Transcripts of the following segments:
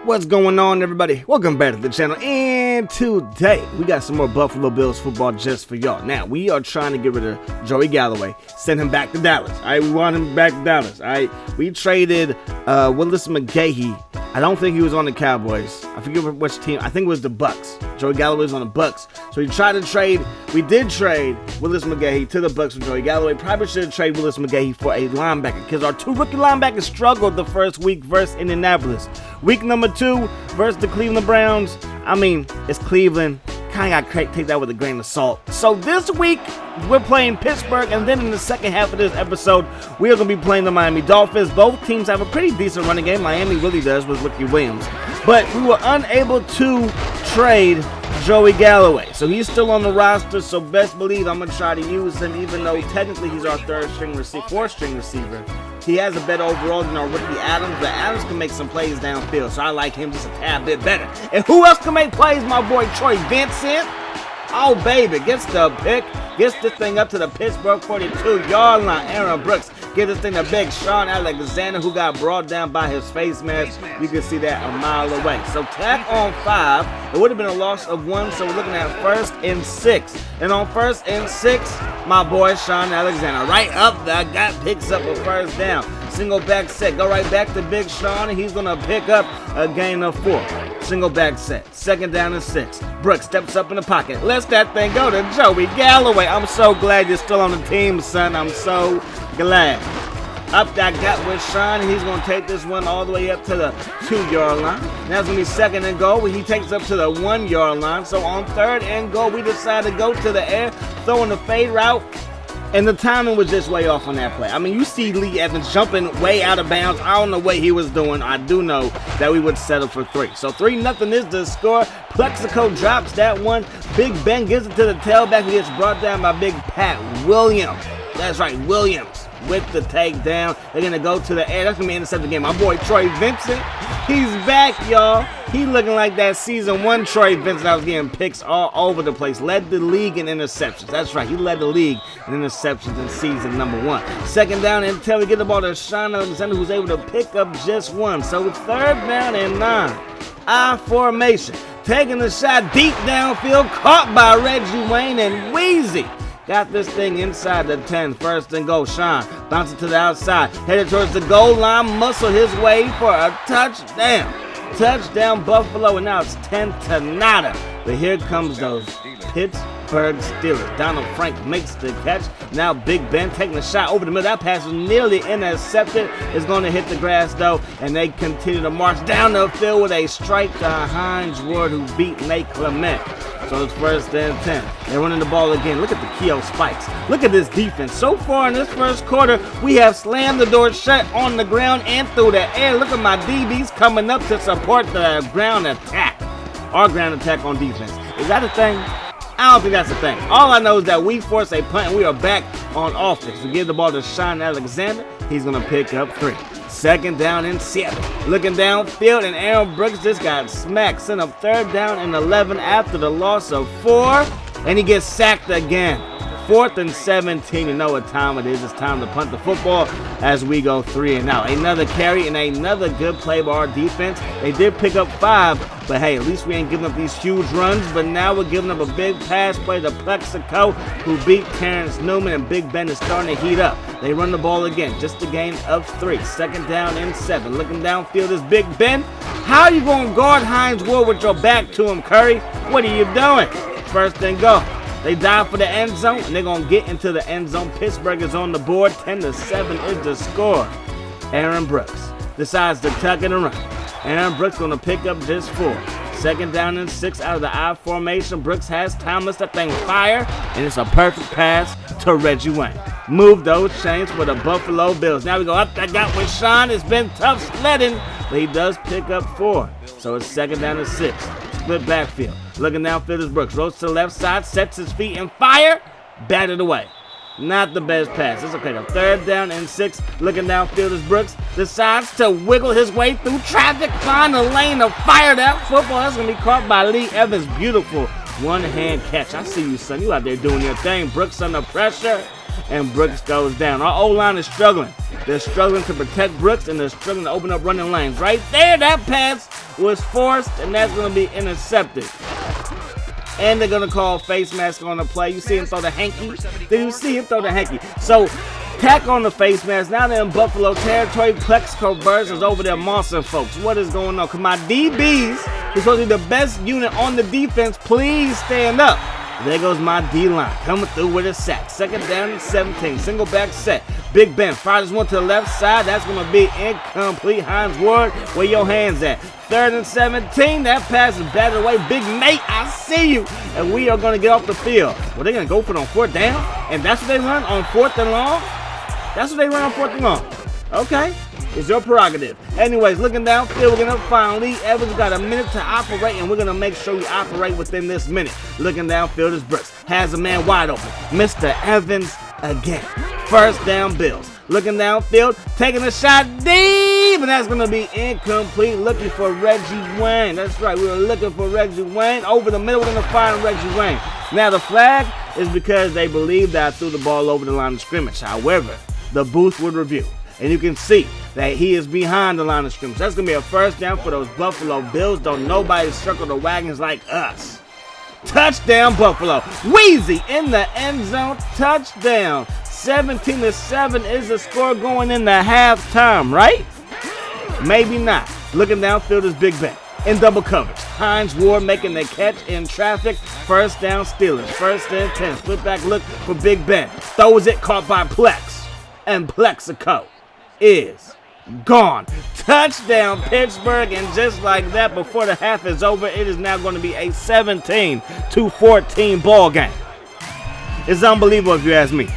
What's going on, everybody? Welcome back to the channel, and today we got some more Buffalo Bills football just for y'all. Now, we are trying to get rid of Joey Galloway, send him back to Dallas. All right, we want him back to Dallas. All right, we traded Willis McGahee. I don't think he was on the Cowboys. I forget which team. I think it was the Bucks. Joey Galloway was on the Bucks. So we tried to trade. We did trade Willis McGahee to the Bucks for Joey Galloway. Probably should have traded Willis McGahee for a linebacker because our two rookie linebackers struggled the first week versus Indianapolis. Week number 2 versus the Cleveland Browns. I mean, it's Cleveland. Kind of got to take that with a grain of salt. So this week, we're playing Pittsburgh, and then in the second half of this episode, we are going to be playing the Miami Dolphins. Both teams have a pretty decent running game. Miami really does with Ricky Williams. But we were unable to trade Joey Galloway. So he's still on the roster, so best believe I'm going to try to use him, even though technically he's our fourth string receiver. He has a better overall than our rookie Adams, but Adams can make some plays downfield, so I like him just a tad bit better. And who else can make plays? My boy Troy Vincent. Oh, baby, gets the pick, gets this thing up to the Pittsburgh 42-yard line. Aaron Brooks gets this thing to big Sean Alexander, who got brought down by his face mask. You can see that a mile away. So tack on 5. It would have been a loss of 1, so we're looking at 1st and 6. And on 1st and 6, my boy Sean Alexander right up there, picks up a first down. Single back set, go right back to Big Sean, and he's going to pick up a gain of 4. Single back set, 2nd down and 6. Brooks steps up in the pocket, lets that thing go to Joey Galloway. I'm so glad you're still on the team, son. I'm so glad. Up that gut with Sean, and he's going to take this one all the way up to the 2-yard line. Now it's going to be 2nd and goal, when he takes up to the 1-yard line. So on 3rd and goal, we decide to go to the air, throwing the fade route. And the timing was just way off on that play. I mean, you see Lee Evans jumping way out of bounds. I don't know what he was doing. I do know that we would settle for 3. So 3-0 is the score. Plexico drops that one. Big Ben gives it to the tailback, who gets brought down by Big Pat Williams. That's right, Williams with the takedown. They're going to go to the air. That's going to be intercepted again. My boy Troy Vincent, he's back, y'all. He looking like that season 1 Troy Vincent that was getting picks all over the place. Led the league in interceptions. That's right, he led the league in interceptions in season number 1. 2nd down until we get the ball to Sean Alexander, who's able to pick up just 1. So it's 3rd down and 9. I formation. Taking the shot deep downfield, caught by Reggie Wayne, and Wheezy got this thing inside the 10. 1st and goal. Sean bouncing to the outside, headed towards the goal line, muscle his way for a touchdown. Touchdown Buffalo, and now it's 10-0. But here comes those Pittsburgh Steelers. Donald Frank makes the catch. Now Big Ben taking the shot over the middle. That pass was nearly intercepted. It's going to hit the grass, though, and they continue to march down the field with a strike to Hines Ward, who beat Nate Clement. So it's 1st and 10. They're running the ball again. Look at the Keo spikes. Look at this defense. So far in this first quarter, we have slammed the door shut on the ground and through the air. Look at my DBs coming up to support the ground attack. Our ground attack on defense. Is that a thing? I don't think that's a thing. All I know is that we force a punt and we are back on offense. We give the ball to Sean Alexander. He's going to pick up 3. 2nd down and 7. Looking downfield, and Aaron Brooks just got smacked. Sent up 3rd down and 11 after the loss of 4. And he gets sacked again. 4th and 17. You know what time it is. It's time to punt the football as we go 3 and out. Another carry and another good play by our defense. They did pick up 5, but hey, at least we ain't giving up these huge runs. But now we're giving up a big pass play to Plexico, who beat Terrence Newman, and Big Ben is starting to heat up. They run the ball again, just a gain of 3. 2nd down and 7. Looking downfield is Big Ben. How are you going to guard Hines Ward with your back to him, Curry? What are you doing? 1st and go. They dive for the end zone, and they're going to get into the end zone. Pittsburgh is on the board. 10-7 is the score. Aaron Brooks decides to tuck it and run. Aaron Brooks going to pick up just 4. 2nd down and 6 out of the I formation. Brooks has Thomas. That thing fire, and it's a perfect pass to Reggie Wayne. Move those chains for the Buffalo Bills. Now we go up that gut with Sean. It's been tough sledding, but he does pick up 4. So it's 2nd down and 6. Split backfield. Looking downfield is Brooks. Rolls to the left side, sets his feet and fire. Batted away. Not the best pass. It's okay though. 3rd down and 6. Looking downfield is Brooks. Decides to wiggle his way through traffic. Find a lane to fire that football. That's going to be caught by Lee Evans. Beautiful one-hand catch. I see you, son. You out there doing your thing. Brooks under pressure, and Brooks goes down. Our O-line is struggling. They're struggling to protect Brooks, and they're struggling to open up running lanes. Right there, that pass was forced, and that's going to be intercepted. And they're going to call face mask on the play. You see him throw the hanky? Did you see him throw the hanky? So, tack on the face mask. Now they're in Buffalo territory. Plexico Burst is over there mossing folks. What is going on? Come on, DBs, who's supposed to be the best unit on the defense, please stand up. There goes my D-line coming through with a sack. Second down and 17. Single back set. Big Ben fires one to the left side. That's going to be incomplete. Hines Ward, where your hands at? Third and 17. That pass is batted away. Big mate, I see you. And we are going to get off the field. Well, they're going to go for it on fourth down? And that's what they run on fourth and long? That's what they run on fourth and long. Okay. It's your prerogative. Anyways, looking downfield, we're going to find Lee Evans. Got a minute to operate, and we're going to make sure we operate within this minute. Looking downfield is Brooks. Has a man wide open. Mr. Evans again. First down, Bills. Looking downfield, taking a shot deep, and that's going to be incomplete. Looking for Reggie Wayne. That's right, we were looking for Reggie Wayne. Over the middle, we're going to find Reggie Wayne. Now, the flag is because they believe that I threw the ball over the line of scrimmage. However, the booth would review. And you can see that he is behind the line of scrimmage. That's going to be a first down for those Buffalo Bills. Don't nobody circle the wagons like us. Touchdown, Buffalo. Wheezy in the end zone. Touchdown. 17-7 is the score going into halftime, right? Maybe not. Looking downfield is Big Ben in double coverage. Hines Ward making the catch in traffic. First down, Steelers. First and 10. Split back look for Big Ben. Throws it, caught by Plex. And Plexico is gone. Touchdown, Pittsburgh, and just like that, before the half is over, it is now going to be a 17-14 ball game. It's unbelievable if you ask me.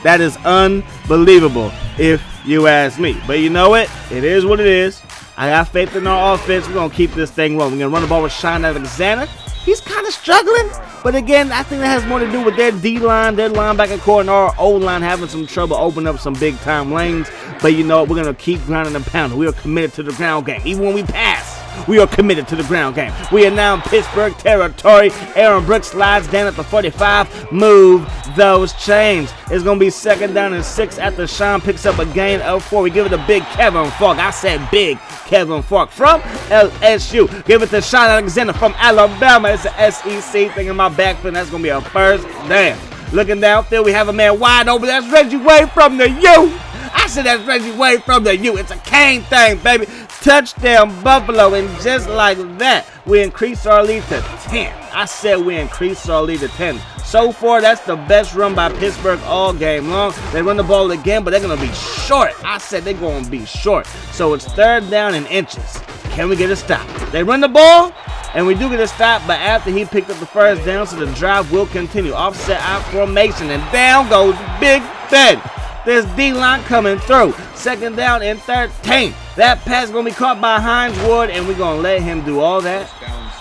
That is unbelievable if you ask me. But you know what? It is what it is. I got faith in our offense. We're going to keep this thing rolling. We're going to run the ball with Shine Alexander. He's kind of struggling. But again, I think that has more to do with their D-line, their linebacker core, and our O-line having some trouble opening up some big-time lanes. But you know what? We're going to keep grinding and pounding. We are committed to the ground game. Even when we pass, we are committed to the ground game. We are now in Pittsburgh territory. Aaron Brooks slides down at the 45. Move those chains. It's going to be second down and 6 after Sean picks up a gain of 4. We give it to Big Kevin Falk. I said Big Kevin Falk from LSU. Give it to Sean Alexander from Alabama. It's an SEC thing in my backfield. That's going to be a first down. Looking downfield, we have a man wide open. That's Reggie Wayne from the U. I said that's Reggie Wayne from the U. It's a cane thing, baby. Touchdown, Buffalo. And just like that, we increase our lead to 10. I said we increase our lead to 10. So far, that's the best run by Pittsburgh all game long. They run the ball again, but they're going to be short. I said they're going to be short. So it's third down in inches. Can we get a stop? They run the ball, and we do get a stop, but after he picked up the first down, so the drive will continue. Offset out formation, and down goes Big Ben. There's D-line coming through. Second down and 13. That pass is going to be caught by Hines Ward, and we're going to let him do all that.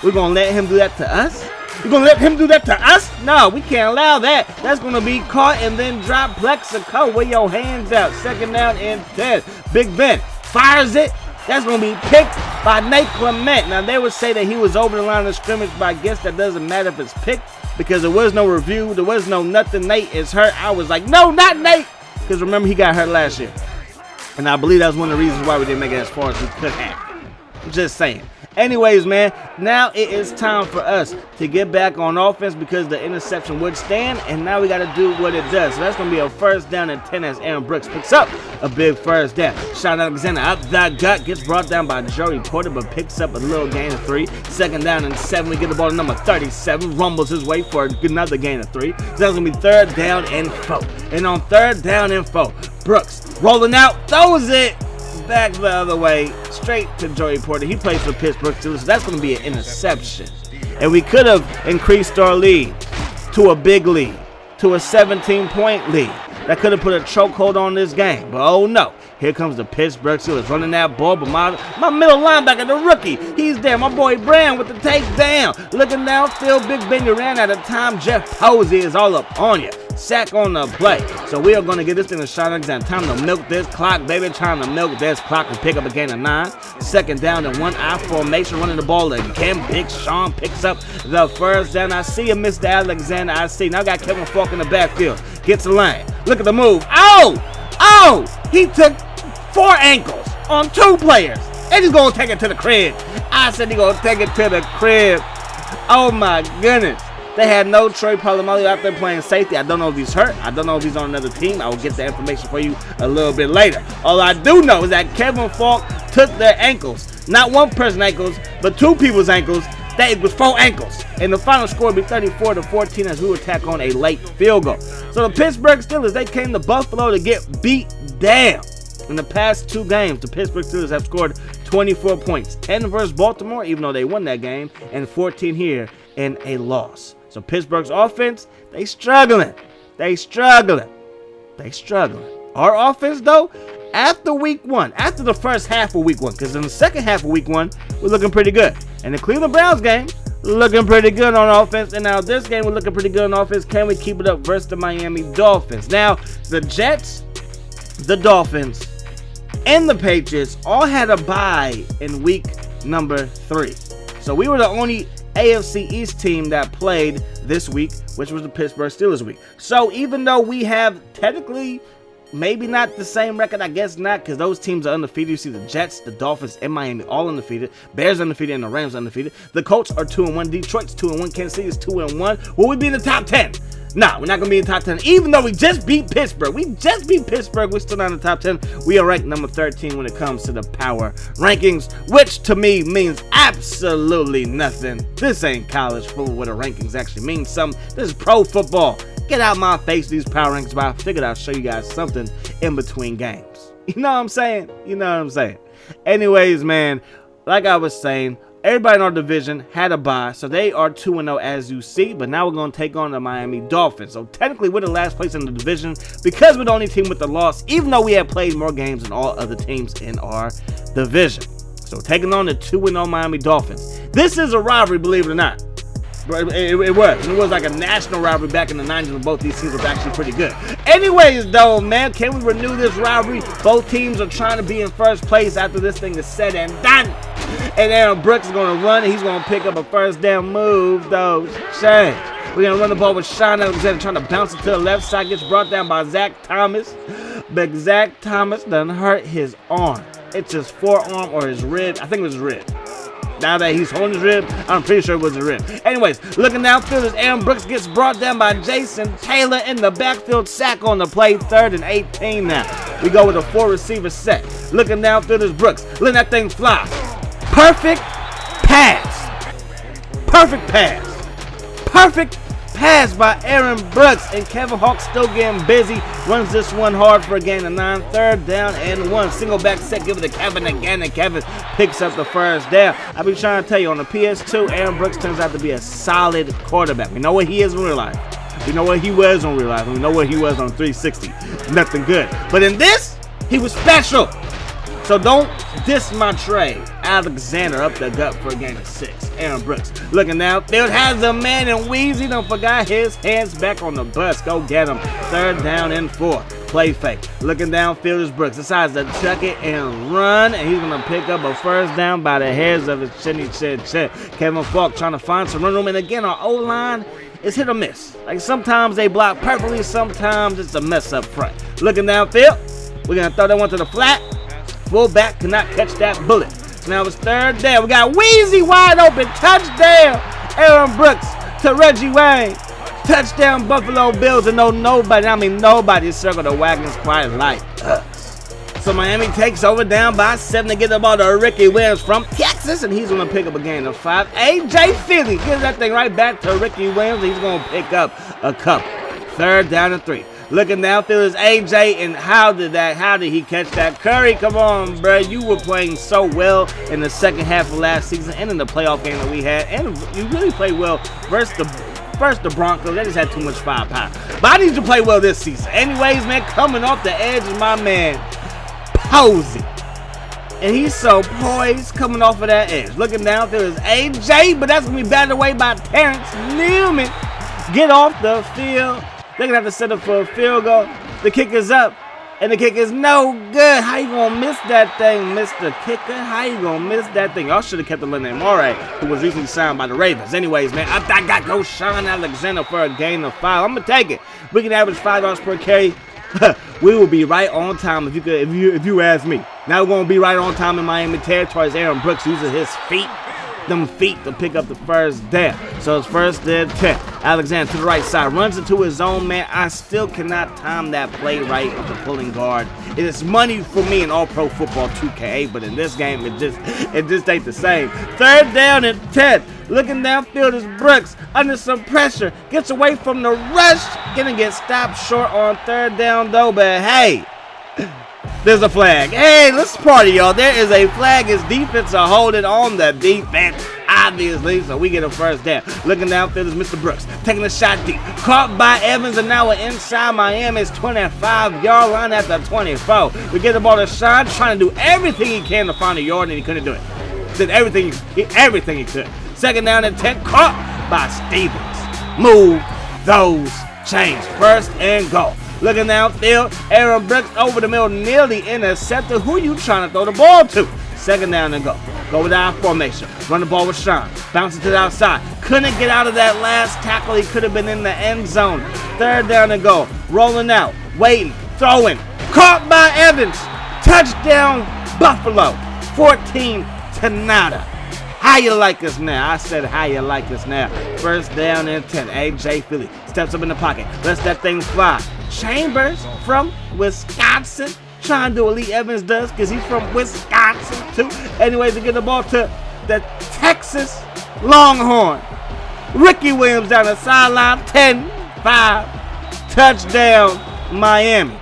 We're going to let him do that to us? You're going to let him do that to us? No, we can't allow that. That's going to be caught and then drop Plexico with your hands out. Second down and 10. Big Ben fires it. That's going to be picked by Nate Clement. Now, they would say that he was over the line of scrimmage, but I guess that doesn't matter if it's picked because there was no review. There was no nothing. Nate is hurt. I was like, no, not Nate. Because remember, he got hurt last year. And I believe that was one of the reasons why we didn't make it as far as we could have. Just saying. Anyways, man, now it is time for us to get back on offense because the interception would stand, and now we got to do what it does. So that's going to be a first down and 10 as Aaron Brooks picks up a big first down. Sean Alexander up the gut, gets brought down by Joey Porter, but picks up a little gain of 3. Second down and 7, we get the ball to number 37, rumbles his way for another gain of 3. So that's going to be third down and 4. And on third down and 4, Brooks rolling out, throws it back the other way, straight to Joey Porter. He plays for Pittsburgh Steelers, so that's going to be an interception. And we could have increased our lead to a big lead, to a 17-point lead. That could have put a chokehold on this game, but oh no. Here comes the Pittsburgh Steelers running that ball, but my middle linebacker, the rookie, he's there. My boy Brand with the takedown. Looking downfield, Big Ben, you ran out of time. Jeff Posey is all up on you. Sack on the play. So we are going to get this thing a shot again. Time to milk this clock, baby. Trying to milk this clock and pick up a gain of 9. Second down and 1 I formation. Running the ball again. Big Sean picks up the first down. I see him, Mr. Alexander. I see. Now I got Kevin Falk in the backfield. Gets a lane. Look at the move. Oh! He took 4 ankles on 2 players. And he's going to take it to the crib. I said he gonna take it to the crib. Oh my goodness. They had no Troy Polamalu out there playing safety. I don't know if he's hurt. I don't know if he's on another team. I will get the information for you a little bit later. All I do know is that Kevin Falk took their ankles. Not one person's ankles, but two people's ankles. That it was 4 ankles. And the final score would be 34-14 as we would tack on a late field goal. So the Pittsburgh Steelers, they came to Buffalo to get beat down. In the past 2 games, the Pittsburgh Steelers have scored 24 points. 10 versus Baltimore, even though they won that game, and 14 here in a loss. So Pittsburgh's offense, they struggling. Our offense, though, after week 1, after the first half of week 1, because in the second half of week 1, we're looking pretty good. And the Cleveland Browns game, looking pretty good on offense. And now this game, we're looking pretty good on offense. Can we keep it up versus the Miami Dolphins? Now, the Jets, the Dolphins, and the Patriots all had a bye in week number 3. So we were the only AFC East team that played this week, which was the Pittsburgh Steelers week. So even though we have technically maybe not the same record, I guess not, because those teams are undefeated. You see the Jets, the Dolphins, and Miami all undefeated. Bears undefeated and the Rams undefeated. The Colts are 2-1. Detroit's 2-1. Kansas City is 2-1. Will we be in the top 10? Nah, we're not going to be in the top 10. Even though we just beat Pittsburgh. We're still not in the top 10. We are ranked number 13 when it comes to the power rankings, which to me means absolutely nothing. This ain't college football where the rankings actually mean something. This is pro football. Get out my face, these power rankings, but I figured I'd show you guys something in between games. You know what I'm saying? Anyways, man, like I was saying, everybody in our division had a bye, so they are 2-0 as you see, but now we're going to take on the Miami Dolphins. So technically, we're the last place in the division because we're the only team with the loss, even though we have played more games than all other teams in our division. So taking on the 2-0 Miami Dolphins. This is a rivalry, believe it or not. It was like a national rivalry back in the 90s when both these teams were actually pretty good. Anyways, though, man, can we renew this rivalry? Both teams are trying to be in first place after this thing is said and done. And Aaron Brooks is going to run, and he's going to pick up a first down move, though. Shane. We're going to run the ball with Sean Alexander trying to bounce it to the left side. Gets brought down by Zach Thomas. But Zach Thomas done hurt his arm. It's his forearm or his rib. I think it was his rib. Now that he's holding his rib, I'm pretty sure it was a rib. Anyways, looking downfield as Aaron Brooks gets brought down by Jason Taylor in the backfield, sack on the play, 3rd and 18 now. We go with a 4-receiver set. Looking downfield as Brooks, letting that thing fly. Perfect pass by Aaron Brooks, and Kevin Hawk still getting busy. Runs this one hard for a gain of 9, 3rd down and 1. Single back set, give it to Kevin again, and Kevin picks up the first down. I've been trying to tell you, on the PS2, Aaron Brooks turns out to be a solid quarterback. We know what he is in real life. We know what he was on real life. We know what he was on 360. Nothing good. But in this, he was special. So don't diss my trade. Alexander up the gut for a gain of 6. Aaron Brooks looking downfield, has a man, and Weezy don't forgot his hands back on the bus. Go get him. 3rd down and 4. Play fake. Looking downfield is Brooks. Decides to chuck it and run, and he's going to pick up a first down by the hairs of his chinny chin. Kevin Falk trying to find some run room, and again, our O-line is hit or miss. Like sometimes they block perfectly, sometimes it's a mess up front. Looking downfield, we're going to throw that one to the flat. Fullback cannot catch that bullet. So now it's 3rd down. We got Weezy wide open. Touchdown. Aaron Brooks to Reggie Wayne. Touchdown Buffalo Bills. And nobody circled the wagons quite like us. So Miami takes over down by 7 to get the ball to Ricky Williams from Texas. And he's going to pick up a gain of 5. AJ Philly gives that thing right back to Ricky Williams. He's going to pick up a couple. 3rd down and 3. Looking downfield is AJ, and how did he catch that? Curry, come on, bro. You were playing so well in the second half of last season and in the playoff game that we had, and you really played well versus the Broncos. They just had too much firepower. But I need you to play well this season. Anyways, man, coming off the edge is my man, Posey. And he's so poised coming off of that edge. Looking downfield is AJ, but that's going to be batted away by Terrence Newman. Get off the field. They're going to have to set up for a field goal. The kick is up, and the kick is no good. How you going to miss that thing, Mr. Kicker? How you going to miss that thing? Y'all should have kept the Lennon Moray, who was recently signed by the Ravens. Anyways, man, I got to go Sean Alexander for a gain of 5. I'm going to take it. We can average $5 per carry. We will be right on time if you ask me. Now we're going to be right on time in Miami territory as Aaron Brooks uses his feet them feet to pick up the first down. So it's 1st and 10. Alexander to the right side, runs into his own man. I still cannot time that play right with the pulling guard. It is money for me in All-Pro Football 2K8, but in this game, it just ain't the same. 3rd down and 10. Looking downfield is Brooks under some pressure. Gets away from the rush. Gonna get stopped short on 3rd down though, but hey, there's a flag. Hey, let's party, y'all. There is a flag. His defense are holding on the defense, obviously, so we get a 1st down. Looking downfield is Mr. Brooks, taking a shot deep. Caught by Evans, and now we're inside Miami's 25-yard line at the 24. We get the ball to Sean, trying to do everything he can to find a yard, and he couldn't do it. Did everything he could. 2nd down and 10, caught by Stevens. Move those chains. 1st and goal. Looking downfield, Aaron Brooks over the middle, nearly intercepted. Who you trying to throw the ball to? 2nd down and go. Go with our formation. Run the ball with Sean. Bouncing to the outside. Couldn't get out of that last tackle. He could have been in the end zone. 3rd down and go. Rolling out. Waiting. Throwing. Caught by Evans. Touchdown, Buffalo. 14-0. How you like us now? I said how you like us now. 1st down and 10. A.J. Philly steps up in the pocket. Lets that thing fly. Chambers from Wisconsin. Trying to do what Lee Evans does because he's from Wisconsin too. Anyway, to get the ball to the Texas Longhorn. Ricky Williams down the sideline. 10-5. Touchdown, Miami.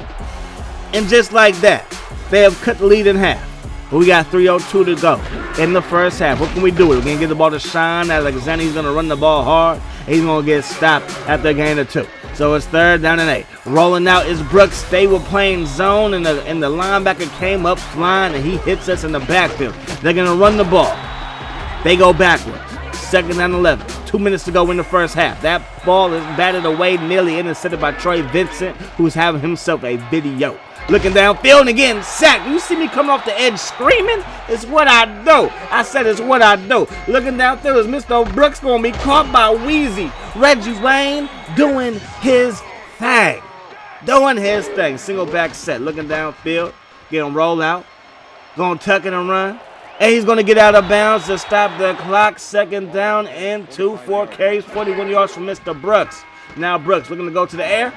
And just like that, they have cut the lead in half. But we got 3:02 to go in the 1st half. What can we do? We're going to get the ball to Sean Alexander. He's going to run the ball hard. He's going to get stopped at the gain of 2. So it's 3rd down and 8. Rolling out is Brooks. They were playing zone, and the linebacker came up flying, and he hits us in the backfield. They're going to run the ball. They go backwards. 2nd and 11. 2 minutes to go in the 1st half. That ball is batted away, nearly intercepted by Troy Vincent, who's having himself a video. Looking downfield and again, sacked. You see me coming off the edge screaming? It's what I do. I said it's what I do. Looking downfield is Mr. Brooks going to be caught by Wheezy. Reggie Wayne doing his thing. Single back set. Looking downfield. Get him roll out. Going to tuck it and run. And he's going to get out of bounds to stop the clock. 2nd down and 2. 4 carries, 41 yards from Mr. Brooks. Now Brooks looking to go to the air.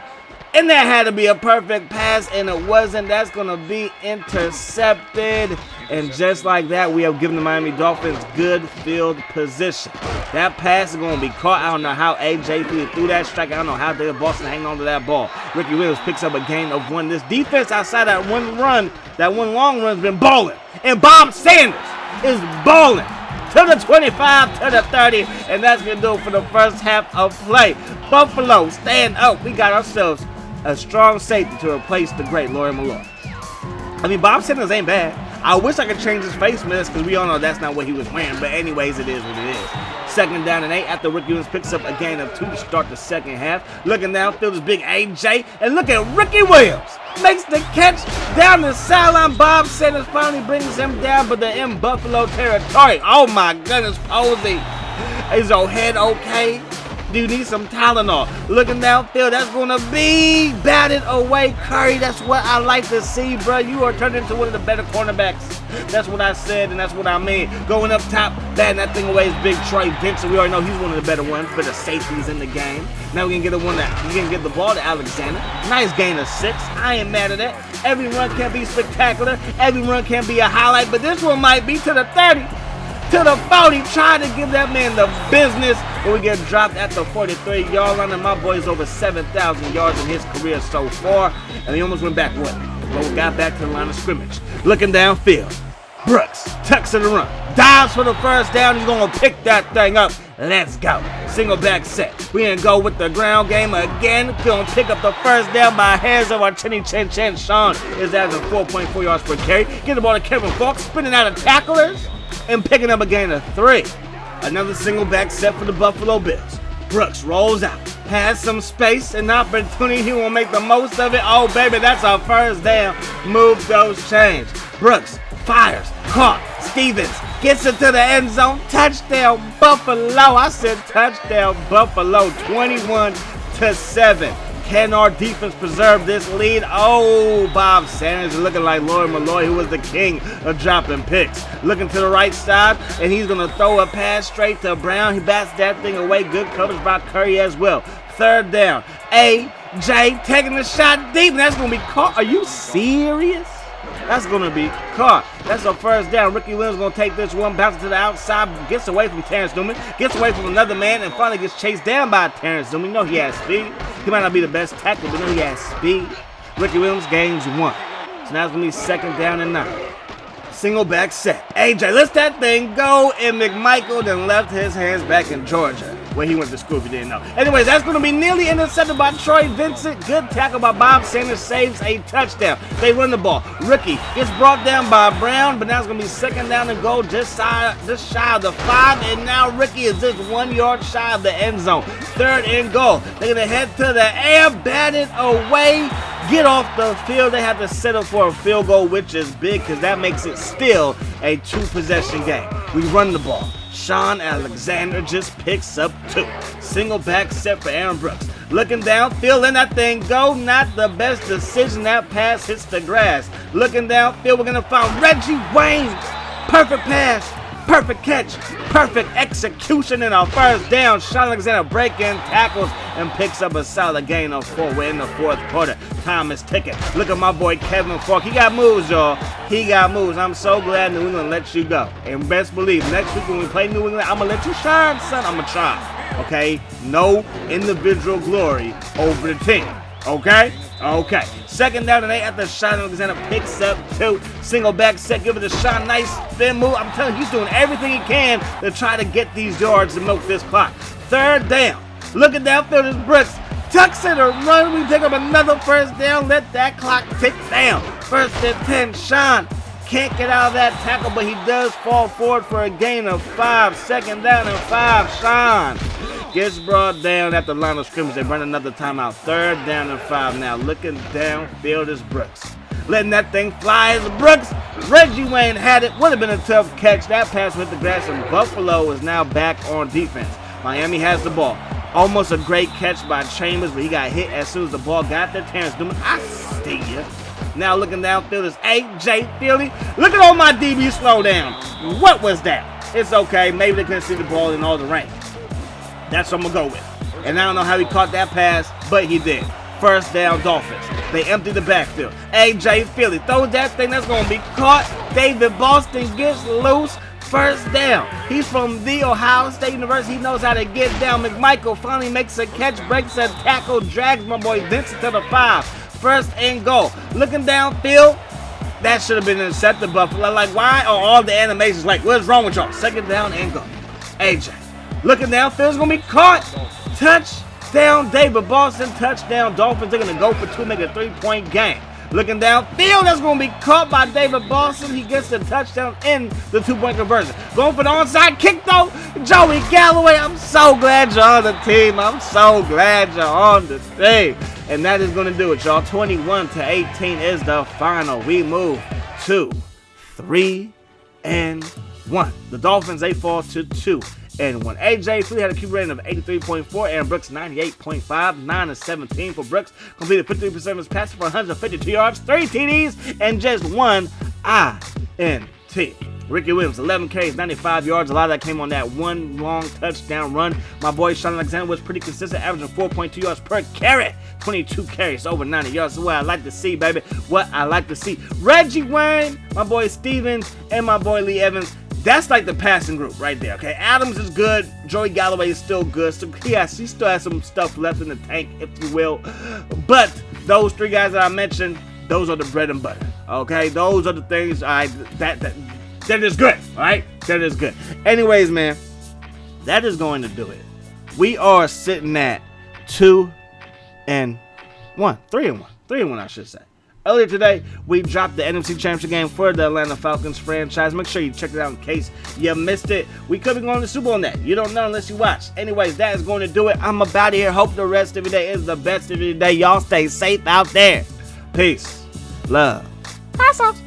And that had to be a perfect pass, and it wasn't. That's going to be intercepted. And just like that, we have given the Miami Dolphins good field position. That pass is going to be caught. I don't know how A.J. threw that strike. I don't know how David Boston hanging on to that ball. Ricky Williams picks up a gain of 1. This defense outside that one run, that one long run has been balling. And Bob Sanders is balling. To the 25, to the 30, and that's going to do it for the 1st half of play. Buffalo, stand up. We got ourselves a strong safety to replace the great Laurie Malloy. I mean, Bob Sanders ain't bad. I wish I could change his face mask because we all know that's not what he was wearing. But anyways, it is what it is. 2nd down and 8 after Ricky Williams picks up a gain of 2 to start the 2nd half. Looking downfield is big A.J. And look at Ricky Williams. Makes the catch down the sideline. Bob Sanders finally brings him down, but they're in Buffalo territory. Oh my goodness, Posey. Is your head okay? Do you need some Tylenol? Looking downfield, that's going to be batted away. Curry, that's what I like to see, bro. You are turning into one of the better cornerbacks. That's what I said, and that's what I mean. Going up top, batting that thing away is big Troy Vincent. We already know he's one of the better ones, better safeties in the game. Now we can get the ball to Alexander. Nice gain of 6. I ain't mad at that. Every run can be spectacular. Every run can be a highlight, but this one might be to the 30. To the 40, trying to give that man the business, but we get dropped at the 43-yard line, and my boy's over 7,000 yards in his career so far, and he almost went back one. But we got back to the line of scrimmage. Looking downfield, Brooks tucks in the run, dives for the 1st down. He's going to pick that thing up. Let's go. Single back set. We gonna go with the ground game again. Gonna pick up the 1st down by hairs of our chinny chin chin. Sean is averaging 4.4 yards per carry. Get the ball to Kevin Falk, spinning out of tacklers and picking up a gain of 3. Another single back set for the Buffalo Bills. Brooks rolls out, has some space and opportunity. He will make the most of it. Oh, baby, that's our 1st down. Move those chains. Brooks fires, caught. Stevens gets it to the end zone. Touchdown, Buffalo. I said touchdown, Buffalo. 21-7. Can our defense preserve this lead? Oh, Bob Sanders is looking like Lloyd Malloy, who was the king of dropping picks. Looking to the right side, and he's going to throw a pass straight to Brown. He bats that thing away. Good coverage by Curry as well. Third down. A.J. taking the shot deep, and that's going to be caught. Are you serious? That's going to be caught. That's a first down. Ricky Williams going to take this one, bounces to the outside, gets away from Terrence Newman, gets away from another man, and finally gets chased down by Terrence Newman. You know he has speed. He might not be the best tackle, but you know he has speed. Ricky Williams gains 1. So now it's going to be second down and 9. Single back set. AJ lets that thing go, and McMichael then left his hands back in Georgia, where he went to school if you didn't know. Anyways, that's going to be nearly intercepted by Troy Vincent. Good tackle by Bob Sanders, saves a touchdown. They run the ball. Ricky gets brought down by Brown, but now it's going to be second down and goal, just shy of the 5, and now Ricky is just 1 yard shy of the end zone. Third and goal. They're going to head to the air, bat it away. Get off the field. They have to settle for a field goal, which is big because that makes it still a 2-possession game. We run the ball. Sean Alexander just picks up 2. Single back set for Aaron Brooks. Looking downfield, letting that thing go. Not the best decision. That pass hits the grass. Looking downfield, we're going to find Reggie Wayne. Perfect pass. Perfect catch, perfect execution, and our first down. Sean Alexander breaks in, tackles, and picks up a solid gain of 4. We're in the fourth quarter. Time is ticking. Look at my boy Kevin Falk. He got moves, y'all. He got moves. I'm so glad New England let you go. And best believe, next week when we play New England, I'm going to let you shine, son. I'm going to try. Okay? No individual glory over the team. Okay? Okay. Second down and 8 after Sean Alexander picks up 2. Single back set. Give it to Sean. Nice spin move. I'm telling you, he's doing everything he can to try to get these yards to milk this clock. Third down. Looking downfield is Brooks. Tucks it or run. We pick up another first down. Let that clock tick down. First and 10. Sean can't get out of that tackle, but he does fall forward for a gain of 5. Second down and 5. Sean gets brought down at the line of scrimmage. They run another timeout. Third down and 5 now. Looking downfield is Brooks. Letting that thing fly is Brooks. Reggie Wayne had it. Would have been a tough catch. That pass went the grass, and Buffalo is now back on defense. Miami has the ball. Almost a great catch by Chambers, but he got hit as soon as the ball got there. Terrence Newman, I see you. Now looking downfield is A.J. Feely. Look at all my DBs slow down. What was that? It's okay. Maybe they couldn't see the ball in all the rain. That's what I'm going to go with. And I don't know how he caught that pass, but he did. First down, Dolphins. They empty the backfield. A.J. Feely throws that thing. That's going to be caught. David Boston gets loose. First down. He's from the Ohio State University. He knows how to get down. McMichael finally makes a catch, breaks a tackle, drags my boy Vincent to the 5. First and goal. Looking downfield. That should have been intercepted, Buffalo. Like, why are all the animations like, what's wrong with y'all? Second down and goal. A.J. looking downfield is going to be caught. Touchdown, David Boston. Touchdown, Dolphins. They're going to go for 2, make a 3-point game. Looking downfield, that's going to be caught by David Boston. He gets the touchdown in the 2-point conversion. Going for the onside kick, though. Joey Galloway, I'm so glad you're on the team. I'm so glad you're on the team. And that is going to do it, y'all. 21-18 is the final. We move to 3-1. The Dolphins, they fall to 2-1. A.J. Feely had a QB rating of 83.4. Aaron Brooks, 98.5. 9-17 for Brooks. Completed 53% of his passes for 152 yards, 3 TDs, and just 1 INT. Ricky Williams, 11 carries, 95 yards. A lot of that came on that one long touchdown run. My boy Sean Alexander was pretty consistent, averaging 4.2 yards per carry. 22 carries, over 90 yards. That's what I like to see, baby. What I like to see. Reggie Wayne, my boy Stevens, and my boy Lee Evans. That's like the passing group right there, okay? Adams is good. Joey Galloway is still good. So he still has some stuff left in the tank, if you will. But those 3 guys that I mentioned, those are the bread and butter, okay? Those are the things that is good, all right? That is good. Anyways, man, that is going to do it. We are sitting at 2-1. 3-1, I should say. Earlier today, we dropped the NFC Championship game for the Atlanta Falcons franchise. Make sure you check it out in case you missed it. We could be going to the Super Bowl on that. You don't know unless you watch. Anyways, that is going to do it. I'm about here. Hope the rest of your day is the best of your day. Y'all stay safe out there. Peace. Love. Awesome.